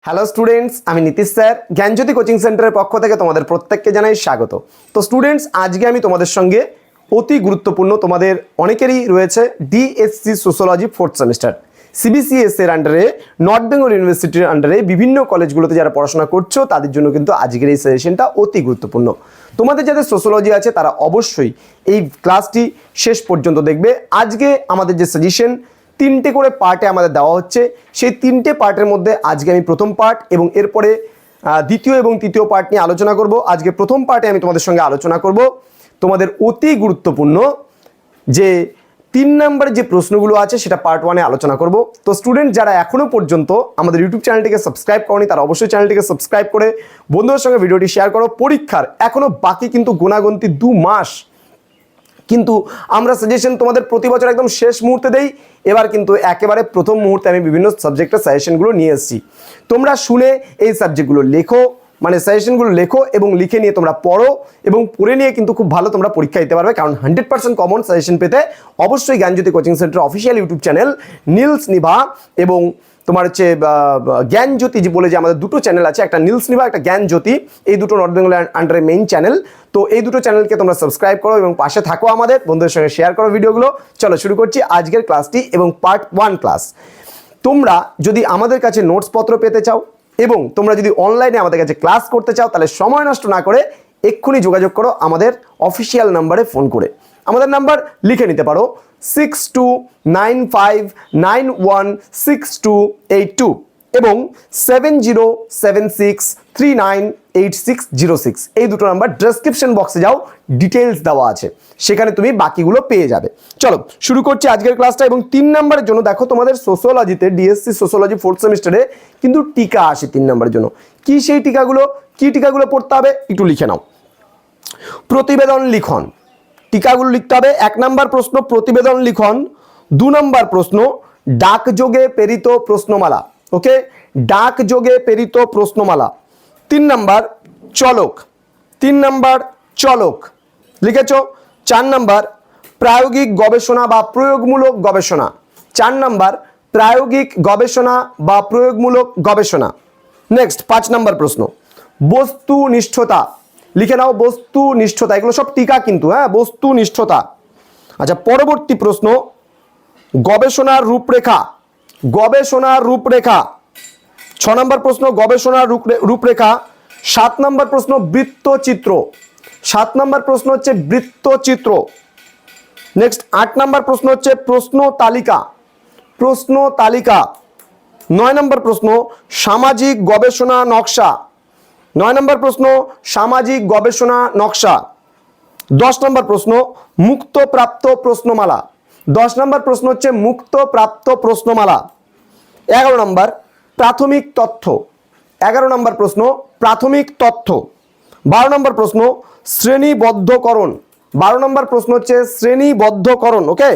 Hello students, আমি Nitish sir জ্ঞানজ্যোতি coaching সেন্টারের পক্ষ থেকে তোমাদের প্রত্যেককে জানাই স্বাগত। তো স্টুডেন্টস, আজকে আমি তোমাদের সঙ্গে অতি গুরুত্বপূর্ণ, তোমাদের অনেকেরই রয়েছে DSC sociology 4th semester, CBCS এর আন্ডারে, নর্থ বেঙ্গল ইউনিভার্সিটির আন্ডারে বিভিন্ন কলেজগুলোতে যারা পড়াশোনা করছো তাদের জন্য কিন্তু আজকের এই সেশনটা অতি গুরুত্বপূর্ণ। তোমাদের যাদের সোশ্যোলজি আছে তারা অবশ্যই এই ক্লাসটি শেষ পর্যন্ত দেখবে। আজকে আমাদের যে সাজেশন তিনটে করে পার্টে আমাদের দেওয়া হচ্ছে, সেই তিনটে পার্টের মধ্যে আজকে আমি প্রথম পার্ট এবং এরপরে দ্বিতীয় এবং তৃতীয় পার্ট নিয়ে আলোচনা করব। আজকে প্রথম পার্টে আমি তোমাদের সঙ্গে আলোচনা করব তোমাদের অতি গুরুত্বপূর্ণ যে 3 নম্বরের যে প্রশ্নগুলো আছে সেটা পার্ট 1-এ আলোচনা করব। তো স্টুডেন্ট যারা এখনও পর্যন্ত আমাদের ইউটিউব চ্যানেলটিকে সাবস্ক্রাইব করনি তারা অবশ্যই চ্যানেলটিকে সাবস্ক্রাইব করে বন্ধুদের সঙ্গে ভিডিওটি শেয়ার করো। পরীক্ষার এখনও বাকি কিন্তু গোনাগুনতি 2 মাস, কিন্তু আমরা সাজেশন তোমাদের প্রতি বছর একদম শেষ মুহূর্তে দেই। এবার কিন্তু একেবারে প্রথম মুহূর্তে আমি বিভিন্ন সাবজেক্টের সাজেশনগুলো নিয়ে এসেছি। তোমরা শুনে এই সাবজেক্টগুলো লেখো, মানে সাজেশনগুলো লেখো এবং লিখে নিয়ে তোমরা পড়ো এবং পড়ে নিয়ে কিন্তু খুব ভালো তোমরা পরীক্ষা দিতে পারবে। কারণ 100% কমন সাজেশন পেতে অবশ্যই Gyanjyoti coaching centre official YouTube channel নীলস নিভা এবং তোমার হচ্ছে জ্ঞানজ্যোতি যে বলে যে আমাদের দুটো চ্যানেল আছে, একটা নীলস নিভা, একটা জ্ঞানজ্যোতি, এই দুটো নর্থ বেঙ্গল আন্ডারে মেইন চ্যানেল। তো এই দুটো চ্যানেলকে তোমরা সাবস্ক্রাইব করো এবং পাশে থাকো, আমাদের বন্ধুদের সঙ্গে শেয়ার করো ভিডিওগুলো। চলো শুরু করছি আজকের ক্লাসটি এবং পার্ট 1 ক্লাস। তোমরা যদি আমাদের কাছে নোটসপত্র পেতে চাও এবং তোমরা যদি অনলাইনে আমাদের কাছে ক্লাস করতে চাও তাহলে সময় নষ্ট না করে এক্ষুনি যোগাযোগ করো আমাদের অফিসিয়াল নাম্বারে ফোন করে। আমাদের নাম্বার লিখে নিতে পারো 6295916282 এবং 7076398606। এই দুটো নাম্বার ডেসক্রিপশন বক্সে যাও, ডিটেলস দেওয়া আছে, সেখানে তুমি বাকিগুলো পেয়ে যাবে। চলো শুরু করছি আজকের ক্লাসটা। এবং 3 নম্বরের জন্য দেখো তোমাদের সোশ্যোলজিতে ডিএসসি সোশ্যোলজি 4th সেমিস্টারে কিন্তু টিকা আসে 3 নম্বরের জন্য। কি সেই টিকাগুলো, কি টিকাগুলো পড়তে হবে একটু লিখে নাও। প্রতিবেদন লিখন, টিকাগুলো লিখতে হবে। 1 নম্বর প্রশ্ন প্রতিবেদন লিখন, 2 নম্বর প্রশ্ন ডাকযোগে প্রেরিত প্রশ্নমালা, ওকে, ডাকযোগে প্রেরিত প্রশ্নমালা। 3 নম্বর চলক, 3 নম্বর চলক লিখেছ। 4 নম্বর প্রায়োগিক গবেষণা বা প্রয়োগমূলক গবেষণা, 4 নম্বর প্রায়োগিক গবেষণা বা প্রয়োগমূলক গবেষণা। নেক্সট 5 নম্বর প্রশ্ন বস্তুনিষ্ঠতা, লিখে নাও বস্তুনিষ্ঠতা, এগুলো সব টিকা কিন্তু, হ্যাঁ, বস্তুনিষ্ঠতা। আচ্ছা, পরবর্তী প্রশ্ন গবেষণার রূপরেখা, গবেষণার রূপরেখা। 6 নম্বর প্রশ্ন গবেষণার রূপরেখা। 7 নম্বর প্রশ্ন বৃত্তচিত্র, 7 নম্বর প্রশ্ন হচ্ছে বৃত্তচিত্র। নেক্সট 8 নম্বর প্রশ্ন হচ্ছে প্রশ্ন তালিকা, প্রশ্ন তালিকা। 9 নম্বর প্রশ্ন সামাজিক গবেষণা নকশা, 9 নম্বর প্রশ্ন সামাজিক গবেষণা নকশা। 10 নম্বর প্রশ্ন মুক্তপ্রাপ্ত প্রশ্নমালা, 10 নম্বর প্রশ্ন হচ্ছে মুক্তপ্রাপ্ত প্রশ্নমালা। 11 নম্বর প্রাথমিক তথ্য, 11 নম্বর প্রশ্ন প্রাথমিক তথ্য। 12 নম্বর প্রশ্ন শ্রেণীবদ্ধকরণ, 12 নম্বর প্রশ্ন হচ্ছে শ্রেণীবদ্ধকরণ, ওকে।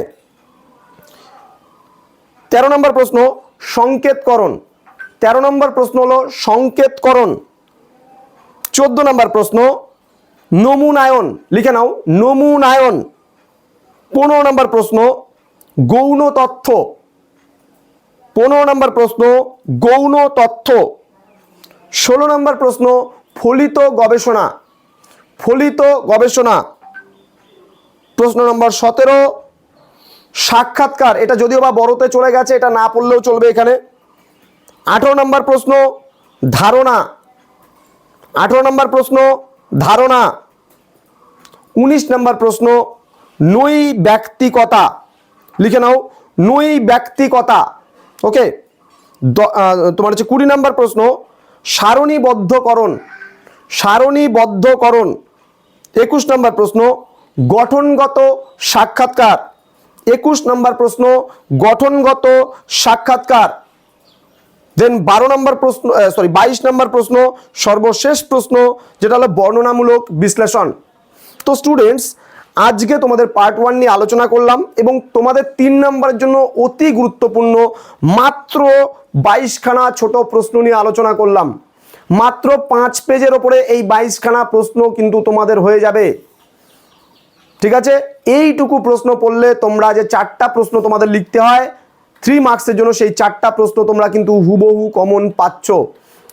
13 নম্বর প্রশ্ন সংকেতকরণ, 13 নম্বর প্রশ্ন হলো সংকেতকরণ। 14 নম্বর প্রশ্ন নমুনায়ন, লিখে নাও নমুনায়ন। 15 নম্বর প্রশ্ন গৌণ তথ্য, 15 নম্বর প্রশ্ন গৌণ তথ্য। 16 নম্বর প্রশ্ন ফলিত গবেষণা, ফলিত গবেষণা। প্রশ্ন নম্বর 17 সাক্ষাৎকার, এটা যদিও বা বড়তে চলে গেছে, এটা না পড়লেও চলবে এখানে। 18 নম্বর প্রশ্ন ধারণা, 18 নম্বর প্রশ্ন ধারণা। 19 নম্বর প্রশ্ন নৈব্যক্তিকতা, লিখে নাও নৈব্যক্তিকতা, ওকে। তোমার হচ্ছে 20 নম্বর প্রশ্ন সারণীবদ্ধকরণ, সারণীবদ্ধকরণ। 21 নম্বর প্রশ্ন গঠনগত সাক্ষাৎকার, 21 নম্বর প্রশ্ন গঠনগত সাক্ষাৎকার। দেন 12 নম্বর প্রশ্ন 22 নম্বর প্রশ্ন সর্বশেষ প্রশ্ন, যেটা হলো বর্ণনামূলক বিশ্লেষণ। তো স্টুডেন্টস, আজকে তোমাদের পার্ট 1 নিয়ে আলোচনা করলাম এবং তোমাদের 3 নম্বরের জন্য অতি গুরুত্বপূর্ণ মাত্র 22খানা ছোট প্রশ্ন নিয়ে আলোচনা করলাম। মাত্র 5 পেজের ওপরে এই 22খানা প্রশ্ন কিন্তু তোমাদের হয়ে যাবে, ঠিক আছে। এইটুকু প্রশ্ন পড়লে তোমরা যে 4টা প্রশ্ন তোমাদের লিখতে হয় 3 মার্কসের জন্য, সেই 4টা প্রশ্ন তোমরা কিন্তু হুবহু কমন পাচ্ছ।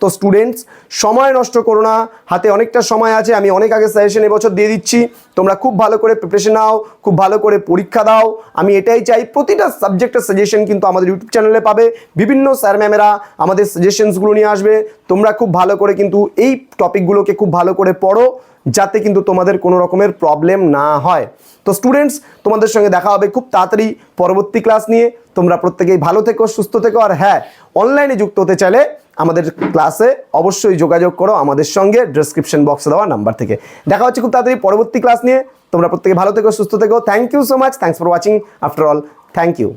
তো স্টুডেন্টস সময় নষ্ট করো না, হাতে অনেকটা সময় আছে, আমি অনেক আগে সাজেশন এবছর দিয়ে দিচ্ছি, তোমরা খুব ভালো করে প্রিপারেশন নাও, খুব ভালো করে পরীক্ষা দাও। আমি এটাই চাই, প্রতিটা সাবজেক্টের সাজেশন কিন্তু আমাদের ইউটিউব চ্যানেলে পাবে, বিভিন্ন স্যার ম্যামেরা আমাদের সাজেশনসগুলো নিয়ে আসবে। তোমরা খুব ভালো করে কিন্তু এই টপিকগুলোকে খুব ভালো করে পড়ো, যাতে কিন্তু তোমাদের কোনো রকমের প্রবলেম না হয়। তো স্টুডেন্টস তোমাদের সঙ্গে দেখা হবে খুব তাড়াতাড়ি পরবর্তী ক্লাস নিয়ে। তোমরা প্রত্যেকেই ভালো থেকো, সুস্থ থেকো, আর হ্যাঁ, অনলাইনে যুক্ত হতে চাইলে আমাদের ক্লাসে অবশ্যই যোগাযোগ করো আমাদের সঙ্গে ডেসক্রিপশন বক্সে দেওয়া নাম্বার থেকে। দেখা হচ্ছে খুব তাড়াতাড়ি পরবর্তী ক্লাস নিয়ে। তোমরা প্রত্যেকে ভালো থেকো, সুস্থ থেকো। Thank you so much, thanks for watching. After all, thank you.